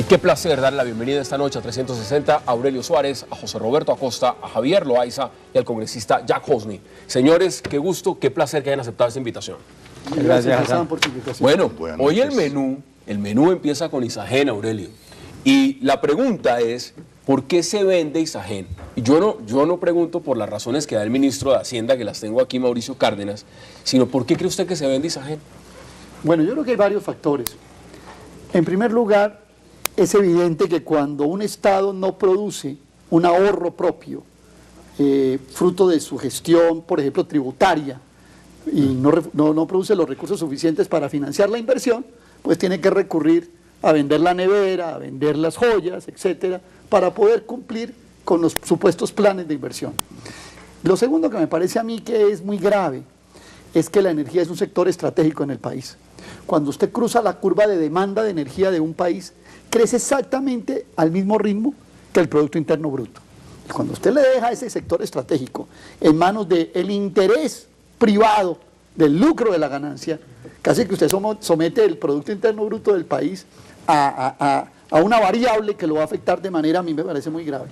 Y qué placer dar la bienvenida esta noche a 360 a Aurelio Suárez, a José Roberto Acosta, a Javier Loaiza y al congresista Jack Hosni. Señores, qué gusto, qué placer que hayan aceptado esta invitación. Gracias, Hassan, por tu invitación. Bueno, hoy el menú empieza con Isagen, Aurelio. Y la pregunta es, ¿por qué se vende Isagen? Y yo no pregunto por las razones que da el ministro de Hacienda, que las tengo aquí, Mauricio Cárdenas, sino ¿por qué cree usted que se vende Isagen? Bueno, yo creo que hay varios factores. En primer lugar, es evidente que cuando un Estado no produce un ahorro propio, fruto de su gestión, por ejemplo, tributaria, y no produce los recursos suficientes para financiar la inversión, pues tiene que recurrir a vender la nevera, a vender las joyas, etcétera, para poder cumplir con los supuestos planes de inversión. Lo segundo que me parece a mí que es muy grave es que la energía es un sector estratégico en el país. Cuando usted cruza la curva de demanda de energía de un país, crece exactamente al mismo ritmo que el Producto Interno Bruto. Y cuando usted le deja ese sector estratégico en manos del interés privado, del lucro de la ganancia, casi que usted somete el Producto Interno Bruto del país a una variable que lo va a afectar de manera, a mí me parece muy grave.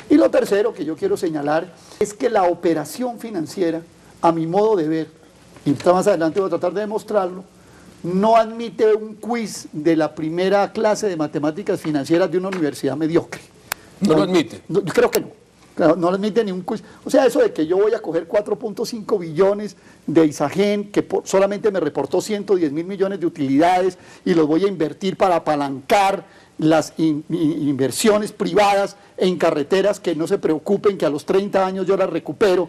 Y lo tercero que yo quiero señalar es que la operación financiera, a mi modo de ver, y más adelante voy a tratar de demostrarlo, no admite un quiz de la primera clase de matemáticas financieras de una universidad mediocre. ¿No lo admite? Yo creo que no. Claro, no admite ni un quiz. O sea, eso de que yo voy a coger 4.5 billones de Isagen, que solamente me reportó 110.000 millones de utilidades, y los voy a invertir para apalancar las inversiones privadas en carreteras, que no se preocupen que a los 30 años yo las recupero.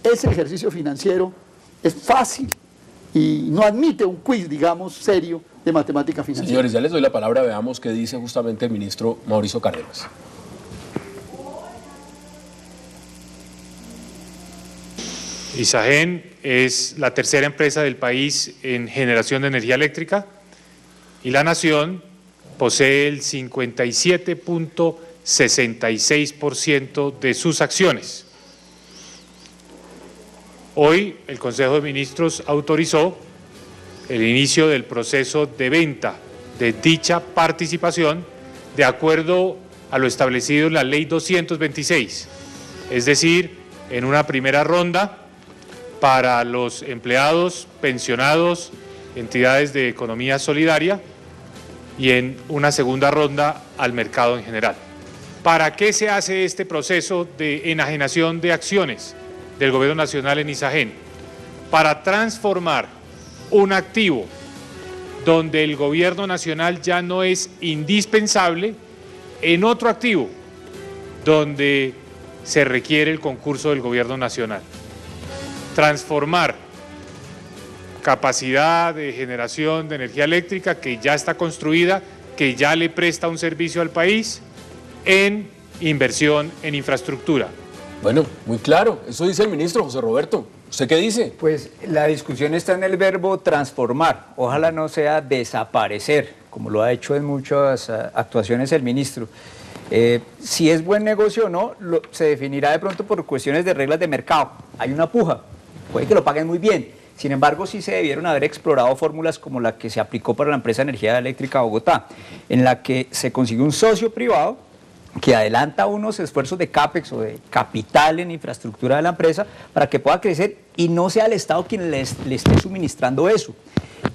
Ese ejercicio financiero es fácil y no admite un quiz, digamos, serio de matemática financiera. Señores, ya les doy la palabra, veamos qué dice justamente el ministro Mauricio Cárdenas. Isagen es la tercera empresa del país en generación de energía eléctrica y la Nación posee el 57.66% de sus acciones. Hoy el Consejo de Ministros autorizó el inicio del proceso de venta de dicha participación de acuerdo a lo establecido en la Ley 226, es decir, en una primera ronda para los empleados, pensionados, entidades de economía solidaria y en una segunda ronda al mercado en general. ¿Para qué se hace este proceso de enajenación de acciones del Gobierno Nacional en Isagen? Para transformar un activo donde el Gobierno Nacional ya no es indispensable en otro activo donde se requiere el concurso del Gobierno Nacional. Transformar capacidad de generación de energía eléctrica que ya está construida, que ya le presta un servicio al país, en inversión en infraestructura. Bueno, muy claro, eso dice el ministro José Roberto. ¿Usted qué dice? Pues la discusión está en el verbo transformar, ojalá no sea desaparecer, como lo ha hecho en muchas actuaciones el ministro. Si es buen negocio o no, se definirá de pronto por cuestiones de reglas de mercado. Hay una puja, puede que lo paguen muy bien. Sin embargo, sí se debieron haber explorado fórmulas como la que se aplicó para la empresa de energía eléctrica Bogotá, en la que se consigue un socio privado que adelanta unos esfuerzos de CAPEX o de capital en infraestructura de la empresa para que pueda crecer y no sea el Estado quien le esté suministrando eso.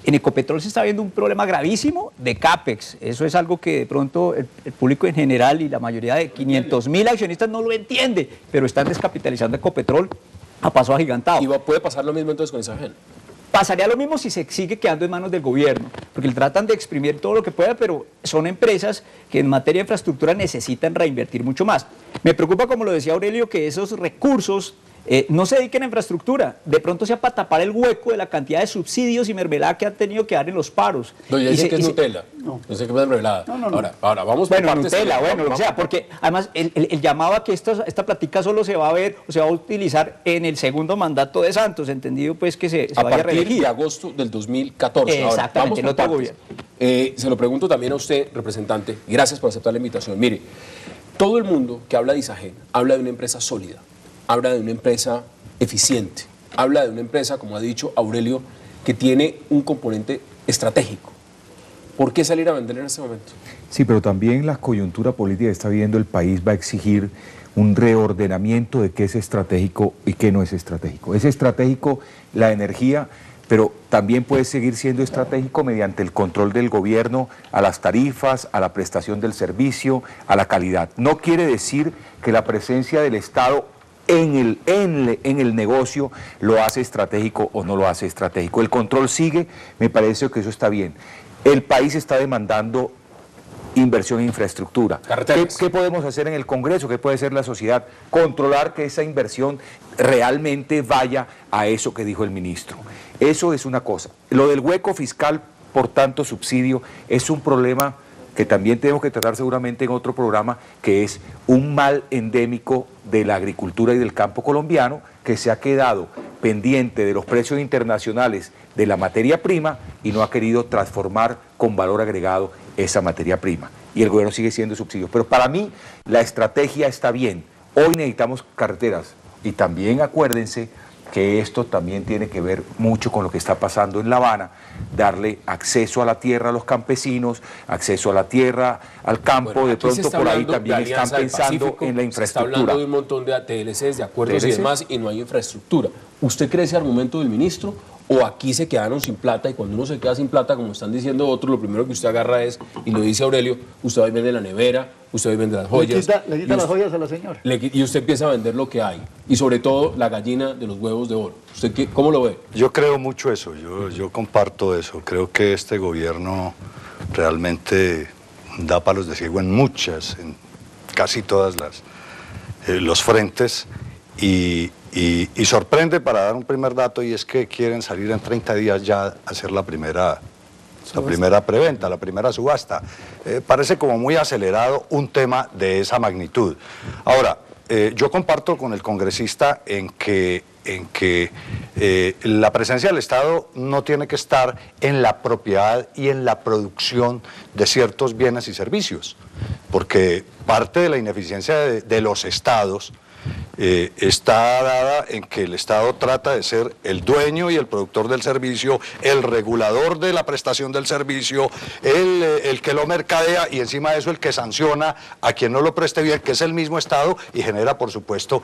En Ecopetrol se está viendo un problema gravísimo de CAPEX. Eso es algo que de pronto el público en general y la mayoría de 500.000 accionistas no lo entiende, pero están descapitalizando Ecopetrol a paso agigantado. ¿Y puede pasar lo mismo entonces con Isagen? Pasaría lo mismo si se sigue quedando en manos del gobierno, porque le tratan de exprimir todo lo que pueda, pero son empresas que en materia de infraestructura necesitan reinvertir mucho más. Me preocupa, como lo decía Aurelio, que esos recursos no se dediquen a infraestructura, de pronto sea para tapar el hueco de la cantidad de subsidios y mermelada que han tenido que dar en los paros. No, ya dice que es Nutella, no dice que es mermelada. No. Ahora vamos por partes. Nutella, o sea, porque además el llamado a que esta plática solo se va a ver o se va a utilizar en el segundo mandato de Santos, entendido pues que se vaya a reelegir. A partir de agosto del 2014. Exactamente, ahora, vamos por partes. Se lo pregunto también a usted, representante, gracias por aceptar la invitación. Mire, todo el mundo que habla de Isagen habla de una empresa sólida, habla de una empresa eficiente, habla de una empresa, como ha dicho Aurelio, que tiene un componente estratégico. ¿Por qué salir a vender en este momento? Sí, pero también la coyuntura política que está viviendo el país va a exigir un reordenamiento de qué es estratégico y qué no es estratégico. Es estratégico la energía, pero también puede seguir siendo estratégico mediante el control del gobierno a las tarifas, a la prestación del servicio, a la calidad. No quiere decir que la presencia del Estado en el negocio lo hace estratégico o no lo hace estratégico. El control sigue, me parece que eso está bien. El país está demandando inversión en infraestructura. ¿Qué podemos hacer en el Congreso? ¿Qué puede hacer la sociedad? Controlar que esa inversión realmente vaya a eso que dijo el ministro. Eso es una cosa. Lo del hueco fiscal por tanto subsidio es un problema que también tenemos que tratar seguramente en otro programa, que es un mal endémico de la agricultura y del campo colombiano, que se ha quedado pendiente de los precios internacionales de la materia prima y no ha querido transformar con valor agregado esa materia prima. Y el gobierno sigue siendo subsidios. Pero para mí la estrategia está bien. Hoy necesitamos carreteras. Y también acuérdense que esto también tiene que ver mucho con lo que está pasando en La Habana, darle acceso a la tierra a los campesinos, acceso a la tierra, al campo. Bueno, de pronto por ahí también están pensando en la infraestructura. Se está hablando de un montón de TLCs, de acuerdos y demás, y no hay infraestructura. ¿Usted cree ese argumento del ministro? ¿O aquí se quedaron sin plata y cuando uno se queda sin plata, como están diciendo otros, lo primero que usted agarra es, y lo dice Aurelio, usted va y vende la nevera, usted va y vende las joyas. Le quita las joyas a la señora. Y usted empieza a vender lo que hay. Y sobre todo la gallina de los huevos de oro. ¿Usted cómo lo ve? Yo creo mucho eso, yo comparto eso. Creo que este gobierno realmente da palos de ciego en casi todas los frentes y sorprende, para dar un primer dato, y es que quieren salir en 30 días ya a hacer la primera preventa, la primera subasta. Parece como muy acelerado un tema de esa magnitud. Ahora, yo comparto con el congresista en que la presencia del Estado no tiene que estar en la propiedad y en la producción de ciertos bienes y servicios, porque parte de la ineficiencia de los estados está dada en que el Estado trata de ser el dueño y el productor del servicio, el regulador de la prestación del servicio, el que lo mercadea y encima de eso el que sanciona a quien no lo preste bien, que es el mismo Estado, y genera por supuesto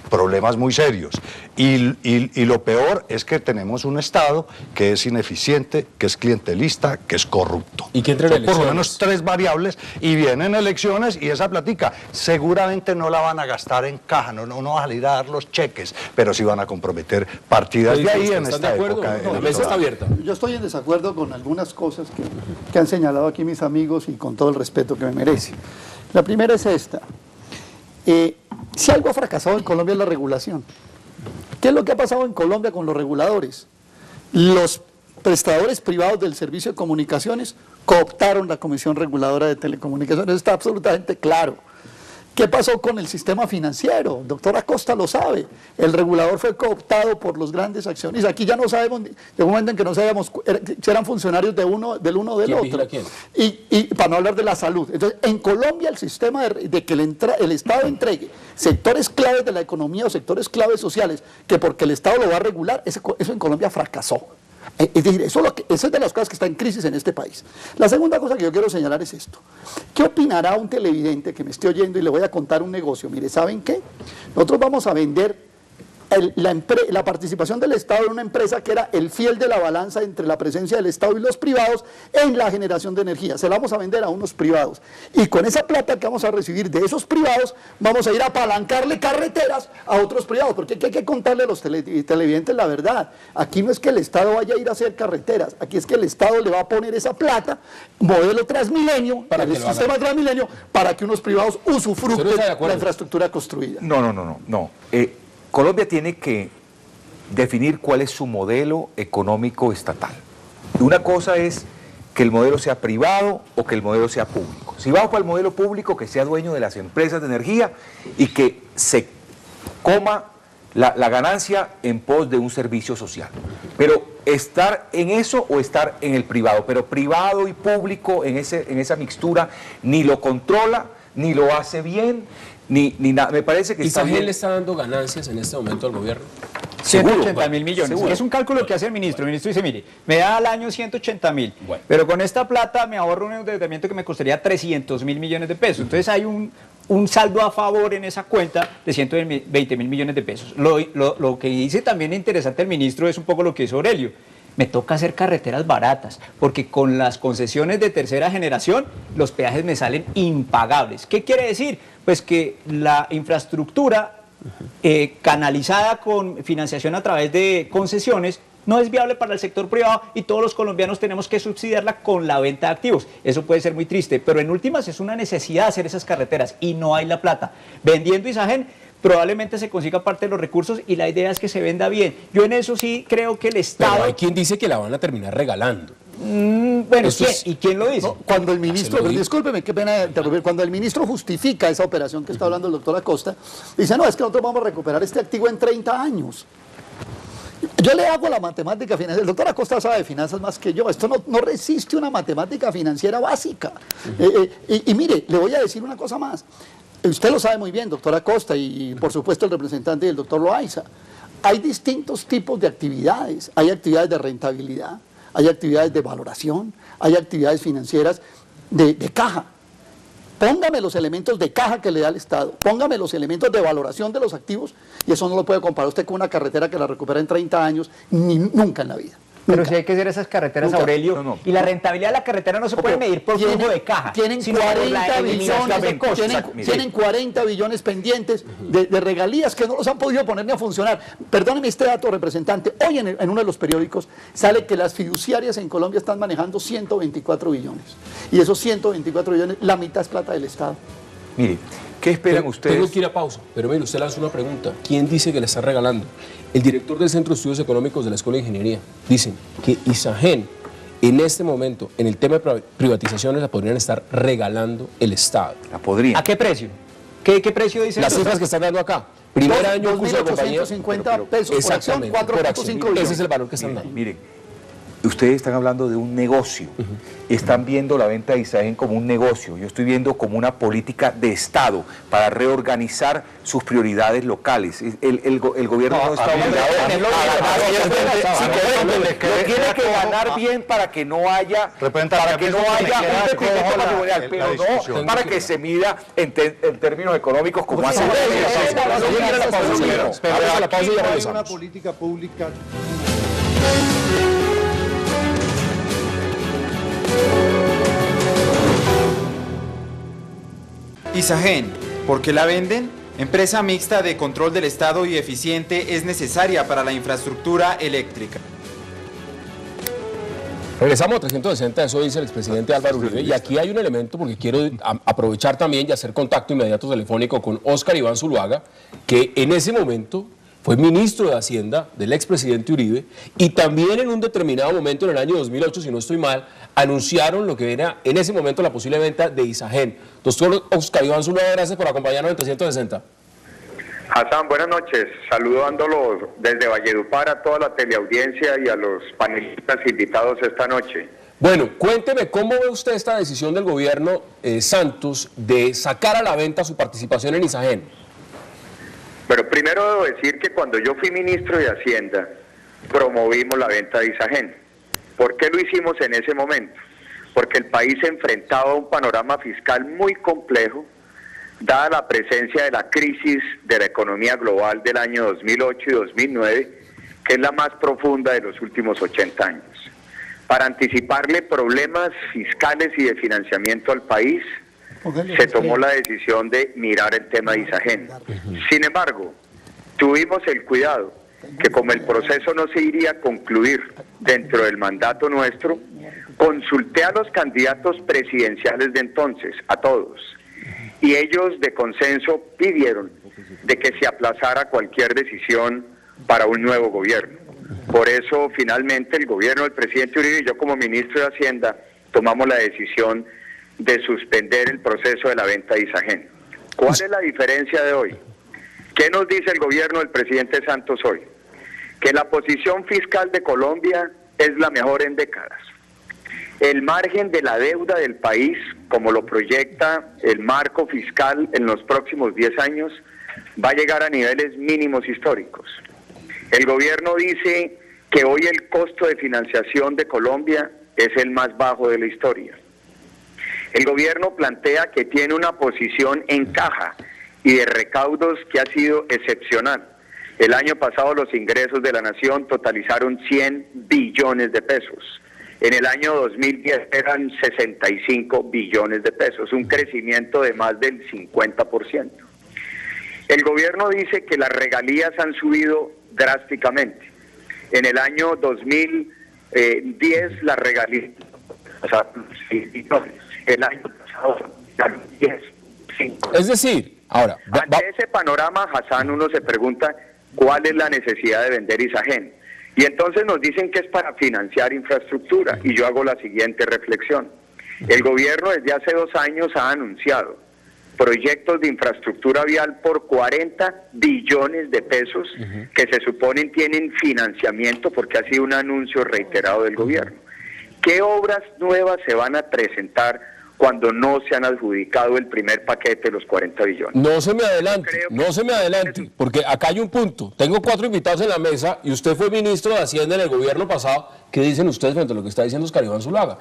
problemas muy serios. Y lo peor es que tenemos un Estado que es ineficiente, que es clientelista, que es corrupto. ¿Y que entre elecciones? Por lo menos 3 variables, y vienen elecciones y esa platica seguramente no la van a gastar en caja, no va a salir a dar los cheques, pero sí van a comprometer partidas de ahí en esta época. La mesa está abierta. Yo estoy en desacuerdo con algunas cosas que han señalado aquí mis amigos y con todo el respeto que me merece. La primera es esta. Si algo ha fracasado en Colombia es la regulación. ¿Qué es lo que ha pasado en Colombia con los reguladores? Los prestadores privados del servicio de comunicaciones cooptaron la Comisión Reguladora de Telecomunicaciones, está absolutamente claro. ¿Qué pasó con el sistema financiero? Doctor Acosta lo sabe. El regulador fue cooptado por los grandes accionistas. Aquí ya no sabemos, llegó un momento en que no sabíamos si eran funcionarios del uno o del otro. ¿Quién? Y para no hablar de la salud. Entonces, en Colombia el sistema de que el Estado entregue sectores claves de la economía o sectores claves sociales, que porque el Estado lo va a regular, eso en Colombia fracasó. Es decir, eso es de las cosas que está en crisis en este país. La segunda cosa que yo quiero señalar es esto. ¿Qué opinará un televidente que me esté oyendo y le voy a contar un negocio? Mire, ¿saben qué? Nosotros vamos a vender la participación del Estado en una empresa que era el fiel de la balanza entre la presencia del Estado y los privados en la generación de energía. Se la vamos a vender a unos privados. Y con esa plata que vamos a recibir de esos privados, vamos a ir a apalancarle carreteras a otros privados. Porque hay que contarle a los televidentes la verdad. Aquí no es que el Estado vaya a ir a hacer carreteras. Aquí es que el Estado le va a poner esa plata, modelo Transmilenio, para el sistema Transmilenio, para que unos privados usufructen la infraestructura construida. No. Colombia tiene que definir cuál es su modelo económico estatal. Una cosa es que el modelo sea privado o que el modelo sea público. Si vamos para el modelo público, que sea dueño de las empresas de energía y que se coma la ganancia en pos de un servicio social. Pero estar en eso o estar en el privado. Pero privado y público en esa mixtura ni lo controla, ni lo hace bien, ni nada. Me parece que ¿Isagen le está dando ganancias en este momento al gobierno? 180.000 millones. Seguro. Es un cálculo que hace el ministro. El ministro dice, mire, me da al año 180.000, Bueno. pero con esta plata me ahorro un endeudamiento que me costaría 300.000 millones de pesos. Entonces hay un saldo a favor en esa cuenta de 120.000 millones de pesos. Lo que dice también interesante el ministro es un poco lo que hizo Aurelio. Me toca hacer carreteras baratas, porque con las concesiones de tercera generación, los peajes me salen impagables. ¿Qué quiere decir? Pues que la infraestructura canalizada con financiación a través de concesiones no es viable para el sector privado y todos los colombianos tenemos que subsidiarla con la venta de activos. Eso puede ser muy triste, pero en últimas es una necesidad hacer esas carreteras y no hay la plata. Vendiendo Isagen probablemente se consiga parte de los recursos y la idea es que se venda bien. Yo en eso sí creo que el Estado... Pero hay quien dice que la van a terminar regalando. Bueno, ¿y quién lo dice? No, cuando el ministro, Se lo digo. discúlpeme, qué pena interrumpir, cuando el ministro justifica esa operación que está hablando el doctor Acosta, dice, no, es que nosotros vamos a recuperar este activo en 30 años. Yo le hago la matemática financiera, el doctor Acosta sabe de finanzas más que yo, esto no resiste una matemática financiera básica. Y mire, le voy a decir una cosa más, usted lo sabe muy bien, doctor Acosta, y por supuesto el representante del doctor Loaiza, hay distintos tipos de actividades, hay actividades de rentabilidad, hay actividades de valoración, hay actividades financieras de caja. Póngame los elementos de caja que le da el Estado, póngame los elementos de valoración de los activos y eso no lo puede comparar usted con una carretera que la recupera en 30 años, nunca en la vida. Pero Nunca. si hay que hacer esas carreteras, Nunca. Aurelio, No. y la rentabilidad de la carretera no se puede medir por flujo de caja, Tienen sino por la 40 eliminación de billones, costos. tienen 40 billones pendientes de regalías que no los han podido poner ni a funcionar. Perdóneme este dato, representante. Hoy en uno de los periódicos sale que las fiduciarias en Colombia están manejando 124 billones. Y esos 124 billones, la mitad es plata del Estado. Mire, ¿qué esperan Tengo ustedes? que ir a pausa, pero mire, usted le hace una pregunta. ¿Quién dice que le está regalando? El director del Centro de Estudios Económicos de la Escuela de Ingeniería. Dicen que Isagen, en este momento, en el tema de privatizaciones, la podrían estar regalando el Estado. La podrían. ¿A qué precio? ¿Qué precio dice? Las cifras que están dando acá. Primer año, curso de compañía. 2.850 pesos por acción, Exactamente, por 4.5 acción. billones. Ese es el valor que están dando. Miren, ustedes están hablando de un negocio, están viendo la venta de Isagen como un negocio, yo estoy viendo como una política de Estado para reorganizar sus prioridades locales. El gobierno no está obligado a ganar, tiene que ganar bien para que no haya un decrecimiento patrimonial, pero no para que se mida en términos económicos como hace Vamos a la pausa y ya Hay una regresamos. política pública. Isagen, ¿por qué la venden? Empresa mixta de control del Estado y eficiente, es necesaria para la infraestructura eléctrica. Regresamos a 360, eso dice el expresidente Álvaro Uribe, y aquí hay un elemento porque quiero aprovechar también y hacer contacto inmediato telefónico con Óscar Iván Zuluaga, que en ese momento fue ministro de Hacienda del expresidente Uribe, y también en un determinado momento, en el año 2008, si no estoy mal, anunciaron lo que era en ese momento la posible venta de Isagen. Doctor Óscar Iván Zuluaga, gracias por acompañarnos en 360. Hassan, buenas noches. Saludándolos desde Valledupar a toda la teleaudiencia y a los panelistas invitados esta noche. Bueno, cuénteme, ¿cómo ve usted esta decisión del gobierno Santos de sacar a la venta su participación en Isagen? Pero primero debo decir que cuando yo fui ministro de Hacienda, promovimos la venta de Isagen. ¿Por qué lo hicimos en ese momento? Porque el país se enfrentaba a un panorama fiscal muy complejo, dada la presencia de la crisis de la economía global del año 2008 y 2009, que es la más profunda de los últimos 80 años. Para anticiparle problemas fiscales y de financiamiento al país, se tomó la decisión de mirar el tema de Isagen. Sin embargo, tuvimos el cuidado que como el proceso no se iría a concluir dentro del mandato nuestro, consulté a los candidatos presidenciales de entonces, a todos, y ellos de consenso pidieron de que se aplazara cualquier decisión para un nuevo gobierno. Por eso finalmente el gobierno del presidente Uribe y yo como ministro de Hacienda tomamos la decisión de suspender el proceso de la venta de Isagen. ¿Cuál es la diferencia de hoy? ¿Qué nos dice el gobierno del presidente Santos hoy? Que la posición fiscal de Colombia es la mejor en décadas. El margen de la deuda del país, como lo proyecta el marco fiscal en los próximos 10 años, va a llegar a niveles mínimos históricos. El gobierno dice que hoy el costo de financiación de Colombia es el más bajo de la historia. El gobierno plantea que tiene una posición en caja y de recaudos que ha sido excepcional. El año pasado los ingresos de la nación totalizaron 100 billones de pesos. En el año 2010 eran 65 billones de pesos, un crecimiento de más del 50%. El gobierno dice que las regalías han subido drásticamente. En el año 2010 las regalías, o sea, 6 billones. El año pasado, 10, 5. Es decir, ahora... Ante ese panorama, Hassan, uno se pregunta cuál es la necesidad de vender Isagen. Y entonces nos dicen que es para financiar infraestructura. Y yo hago la siguiente reflexión. El gobierno desde hace 2 años ha anunciado proyectos de infraestructura vial por 40 billones de pesos que se suponen tienen financiamiento porque ha sido un anuncio reiterado del gobierno. ¿Qué obras nuevas se van a presentar cuando no se han adjudicado el primer paquete de los 40 billones? No se me adelante, porque acá hay un punto. Tengo 4 invitados en la mesa y usted fue ministro de Hacienda en el gobierno pasado. ¿Qué dicen ustedes frente a lo que está diciendo Oscar Iván Zuluaga?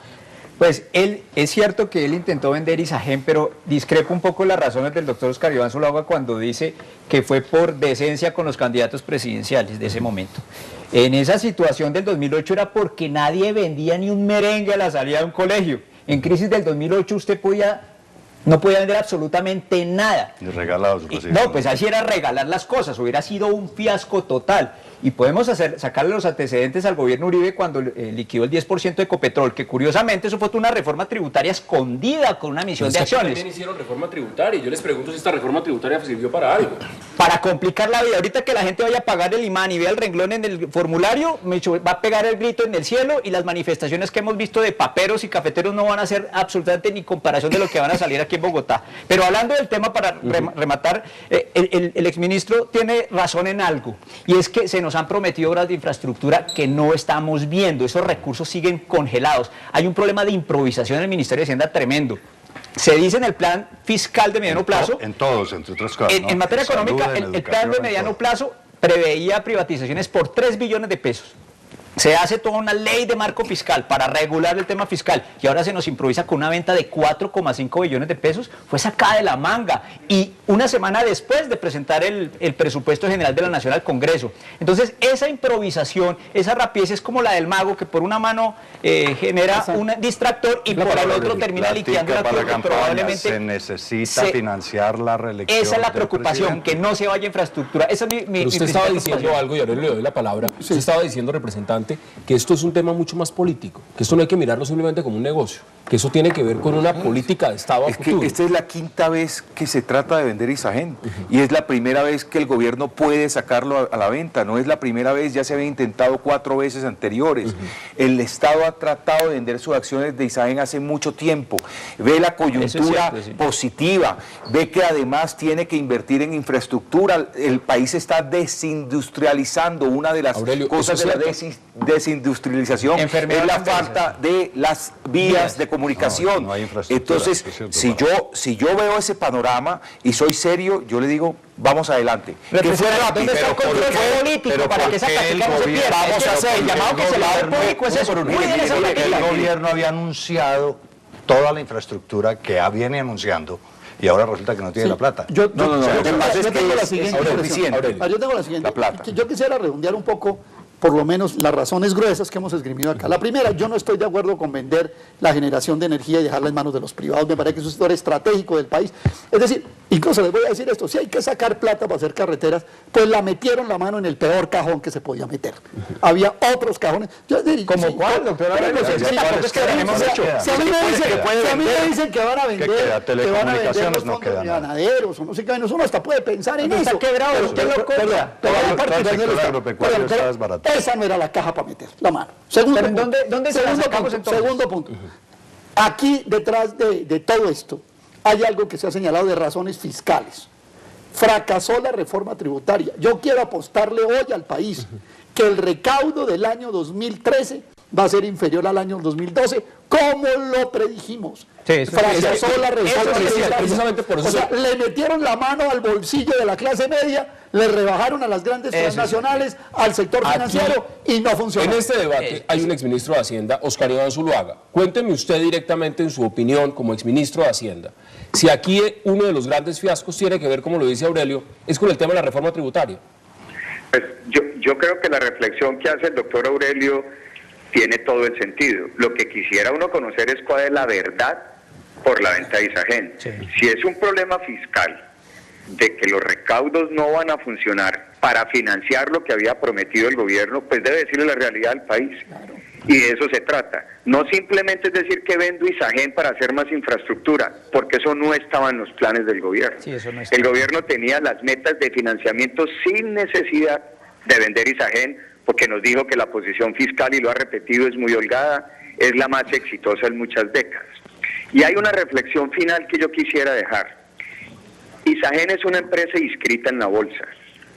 Pues es cierto que él intentó vender Isagen, pero discrepo un poco las razones del doctor Oscar Iván Zuluaga cuando dice que fue por decencia con los candidatos presidenciales de ese momento. En esa situación del 2008 era porque nadie vendía ni un merengue a la salida de un colegio. En crisis del 2008 usted no podía vender absolutamente nada. Y regalados. No, pues así era regalar las cosas, hubiera sido un fiasco total. Y podemos sacarle los antecedentes al gobierno Uribe cuando liquidó el 10% de Ecopetrol, que curiosamente eso fue una reforma tributaria escondida con una misión de acciones. También hicieron reforma tributaria y yo les pregunto si esta reforma tributaria sirvió para algo. Para complicar la vida. Ahorita que la gente vaya a pagar el imán y vea el renglón en el formulario, va a pegar el grito en el cielo y las manifestaciones que hemos visto de paperos y cafeteros no van a hacer absolutamente ni comparación de lo que van a salir aquí en Bogotá. Pero hablando del tema para rematar, el exministro tiene razón en algo y es que se nos han prometido obras de infraestructura que no estamos viendo, esos recursos siguen congelados. Hay un problema de improvisación en el Ministerio de Hacienda tremendo. Se dice en el plan fiscal de mediano plazo... En todos, entre otras cosas. En materia económica, el plan de mediano plazo preveía privatizaciones por 3 billones de pesos. Se hace toda una ley de marco fiscal para regular el tema fiscal y ahora se nos improvisa con una venta de 4,5 billones de pesos, fue sacada de la manga y una semana después de presentar el presupuesto general de la Nación al Congreso. Entonces esa improvisación, esa rapidez es como la del mago que por una mano genera un distractor y por el otro termina liquidando la que probablemente se necesita financiar la reelección. Esa es la preocupación, que no se vaya infraestructura. Esa es mi usted estaba diciendo algo y ahora le doy la palabra. Usted estaba diciendo, representante, que esto es un tema mucho más político, que esto no hay que mirarlo simplemente como un negocio, que eso tiene que ver con una política de Estado a futuro. Que esta es la 5ª vez que se trata de vender Isagen y es la primera vez que el gobierno puede sacarlo a la venta, no es la primera vez, ya se había intentado 4 veces anteriores. El Estado ha tratado de vender sus acciones de Isagen hace mucho tiempo, ve la coyuntura positiva, ve que además tiene que invertir en infraestructura, el país está desindustrializando, una de las cosas de la desindustrialización es la falta de las vías de comunicación. No hay infraestructura. Entonces, si yo veo ese panorama y soy serio, yo le digo, vamos adelante. Que fue rápido, pero para que esa práctica no se pierda. Vamos a hacer el llamado que se le da al público es eso. El gobierno había anunciado toda la infraestructura que viene anunciando y ahora resulta que no tiene la plata. Yo tengo la siguiente. La plata. Yo quisiera redondear un poco por lo menos las razones gruesas que hemos esgrimido acá. La primera, yo no estoy de acuerdo con vender la generación de energía y dejarla en manos de los privados, me parece que es un sector estratégico del país. Es decir, incluso les voy a decir esto, si hay que sacar plata para hacer carreteras, pues la metieron la mano en el peor cajón que se podía meter. Había otros cajones. ¿Como cuál, doctor? Si a mí me dicen que van a vender los fondos de ganaderos, o no sé qué, uno hasta puede pensar en eso. Está quebrado, usted lo compra. Esa no era la caja para meter la mano. Segundo punto. Aquí detrás de todo esto hay algo que se ha señalado de razones fiscales. Fracasó la reforma tributaria. Yo quiero apostarle hoy al país que el recaudo del año 2013 va a ser inferior al año 2012, como lo predijimos. fracasó la reforma tributaria. Precisamente por eso. O sea, le metieron la mano al bolsillo de la clase media, le rebajaron a las grandes transnacionales, al sector financiero y no funcionó. En este debate hay un exministro de Hacienda, Oscar Iván Zuluaga. Cuénteme usted directamente en su opinión como exministro de Hacienda, si aquí uno de los grandes fiascos tiene que ver, como lo dice Aurelio, es con el tema de la reforma tributaria. Pues yo creo que la reflexión que hace el doctor Aurelio tiene todo el sentido. Lo que quisiera uno conocer es cuál es la verdad por la venta de Isagen. Sí. Si es un problema fiscal de que los recaudos no van a funcionar para financiar lo que había prometido el gobierno, pues debe decirle la realidad al país. Claro. Y de eso se trata. No simplemente es decir que vendo Isagen para hacer más infraestructura, porque eso no estaba en los planes del gobierno. Sí, eso no está. El gobierno tenía las metas de financiamiento sin necesidad de vender Isagen, porque nos dijo que la posición fiscal, y lo ha repetido, es muy holgada, es la más exitosa en muchas décadas. Y hay una reflexión final que yo quisiera dejar. Isagen es una empresa inscrita en la bolsa,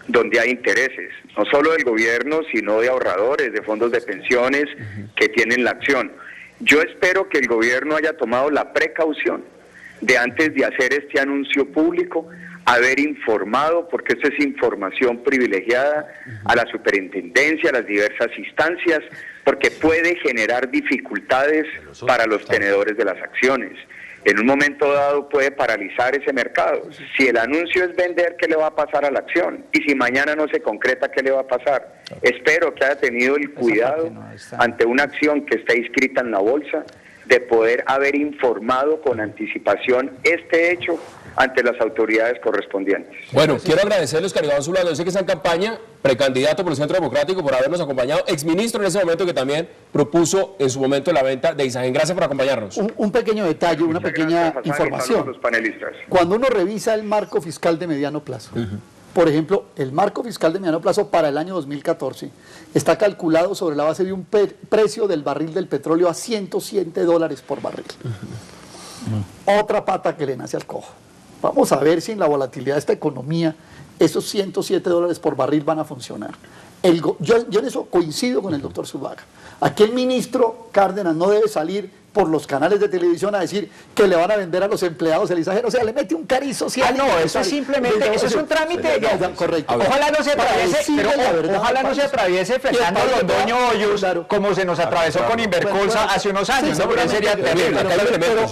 donde hay intereses, no solo del gobierno, sino de ahorradores, de fondos de pensiones que tienen la acción. Yo espero que el gobierno haya tomado la precaución de, antes de hacer este anuncio público, haber informado, porque esto es información privilegiada, a la superintendencia, a las diversas instancias, porque puede generar dificultades para los tenedores de las acciones. En un momento dado puede paralizar ese mercado. Si el anuncio es vender, ¿qué le va a pasar a la acción? Y si mañana no se concreta, ¿qué le va a pasar? Espero que haya tenido el cuidado ante una acción que está inscrita en la bolsa, de poder haber informado con anticipación este hecho ante las autoridades correspondientes. Bueno, quiero agradecerle a Oscar Iván Zuluaga, yo sé que está en campaña, precandidato por el Centro Democrático, por habernos acompañado, exministro en ese momento, que también propuso en su momento la venta de Isagen. Gracias por acompañarnos. Un pequeño detalle, una pequeña información. Los panelistas. Cuando uno revisa el marco fiscal de mediano plazo, por ejemplo, el marco fiscal de mediano plazo para el año 2014 está calculado sobre la base de un precio del barril del petróleo a $107 por barril. Otra pata que le nace al cojo. Vamos a ver si en la volatilidad de esta economía esos $107 por barril van a funcionar. Yo en eso coincido con el doctor Zuluaga. Aquí el ministro Cárdenas no debe salir por los canales de televisión a decir que le van a vender a los empleados el Isagen. O sea, le mete un cariz social. Eso es simplemente, eso es un trámite. Correcto. Ojalá no se atraviese, ojalá no se atraviese Fernando Londoño Hoyos, como se nos atravesó con Invercolsa hace unos años, ¿no? Porque sería terrible.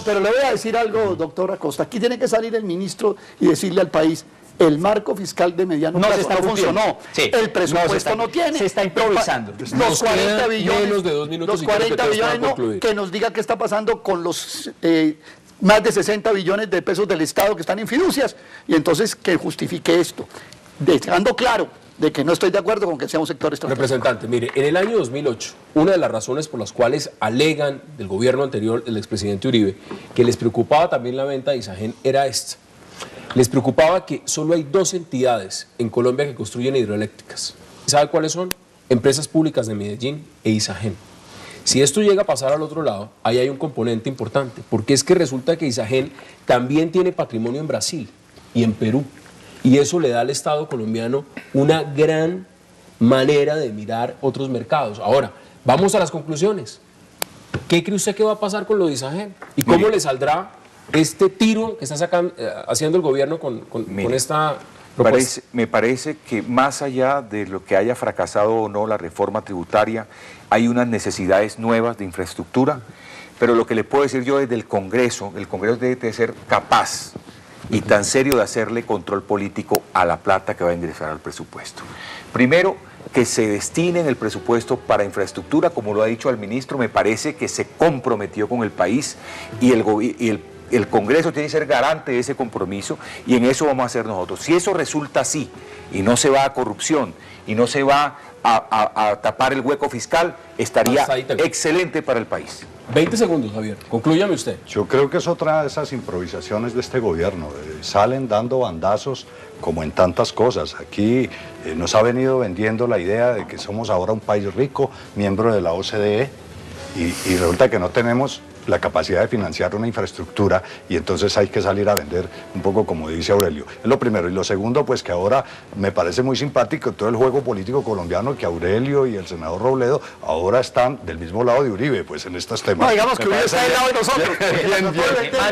Pero le voy a decir algo, doctor Acosta. Aquí tiene que salir el ministro y decirle al país: el marco fiscal de mediano plazo no funcionó. Sí. El presupuesto no tiene. Se está improvisando. Los 40 billones, menos de 2 minutos, los 40 billones que nos diga qué está pasando con los más de 60 billones de pesos del Estado que están en fiducias, y entonces que justifique esto, dejando claro de que no estoy de acuerdo con que sea un sector estratégico. Representante, mire, en el año 2008, una de las razones por las cuales alegan del gobierno anterior, el expresidente Uribe, que les preocupaba también la venta de Isagen, era esta. Les preocupaba que solo hay 2 entidades en Colombia que construyen hidroeléctricas. ¿Sabe cuáles son? Empresas Públicas de Medellín e Isagen. Si esto llega a pasar al otro lado, ahí hay un componente importante, porque es que resulta que Isagen también tiene patrimonio en Brasil y en Perú, y eso le da al Estado colombiano una gran manera de mirar otros mercados. Ahora, vamos a las conclusiones. ¿Qué cree usted que va a pasar con lo de Isagen? ¿Y cómo le saldrá este tiro que está haciendo el gobierno con esta propuesta? Me parece que más allá de lo que haya fracasado o no la reforma tributaria, hay unas necesidades nuevas de infraestructura, pero lo que le puedo decir yo desde el Congreso debe ser capaz y tan serio de hacerle control político a la plata que va a ingresar al presupuesto. Primero, que se destine en el presupuesto para infraestructura, como lo ha dicho el ministro, me parece que se comprometió con el país y el Congreso tiene que ser garante de ese compromiso, y en eso vamos a hacer nosotros. Si eso resulta así y no se va a corrupción y no se va a tapar el hueco fiscal, estaría excelente para el país. 20 segundos, Javier. Conclúyame usted. Yo creo que es otra de esas improvisaciones de este gobierno. Salen dando bandazos como en tantas cosas. Aquí nos ha venido vendiendo la idea de que somos ahora un país rico, miembro de la OCDE, y resulta que no tenemos la capacidad de financiar una infraestructura y entonces hay que salir a vender un poco como dice Aurelio. Es lo primero. Y lo segundo, pues que ahora me parece muy simpático todo el juego político colombiano, que Aurelio y el senador Robledo ahora están del mismo lado de Uribe, pues en estos temas. No, digamos que Uribe está del lado de nosotros.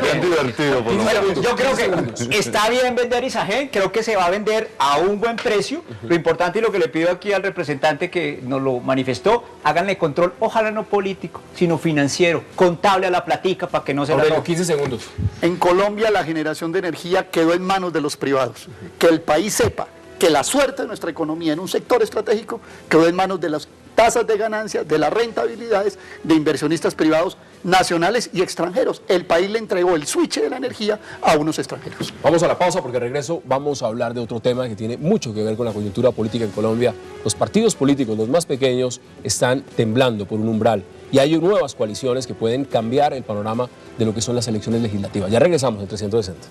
Bien divertido. Por lo menos. Yo creo que está bien vender Isagen, creo que se va a vender a un buen precio. Lo importante y lo que le pido aquí al representante que nos lo manifestó, háganle control, ojalá no político, sino financiero, contable a la platica para que no se la Aurelio, roben. 15 segundos. En Colombia la generación de energía quedó en manos de los privados. Que el país sepa que la suerte de nuestra economía en un sector estratégico quedó en manos de las tasas de ganancia, de las rentabilidades de inversionistas privados nacionales y extranjeros. El país le entregó el switch de la energía a unos extranjeros. Vamos a la pausa porque al regreso vamos a hablar de otro tema que tiene mucho que ver con la coyuntura política en Colombia. Los partidos políticos, los más pequeños, están temblando por un umbral y hay nuevas coaliciones que pueden cambiar el panorama de lo que son las elecciones legislativas. Ya regresamos en 360.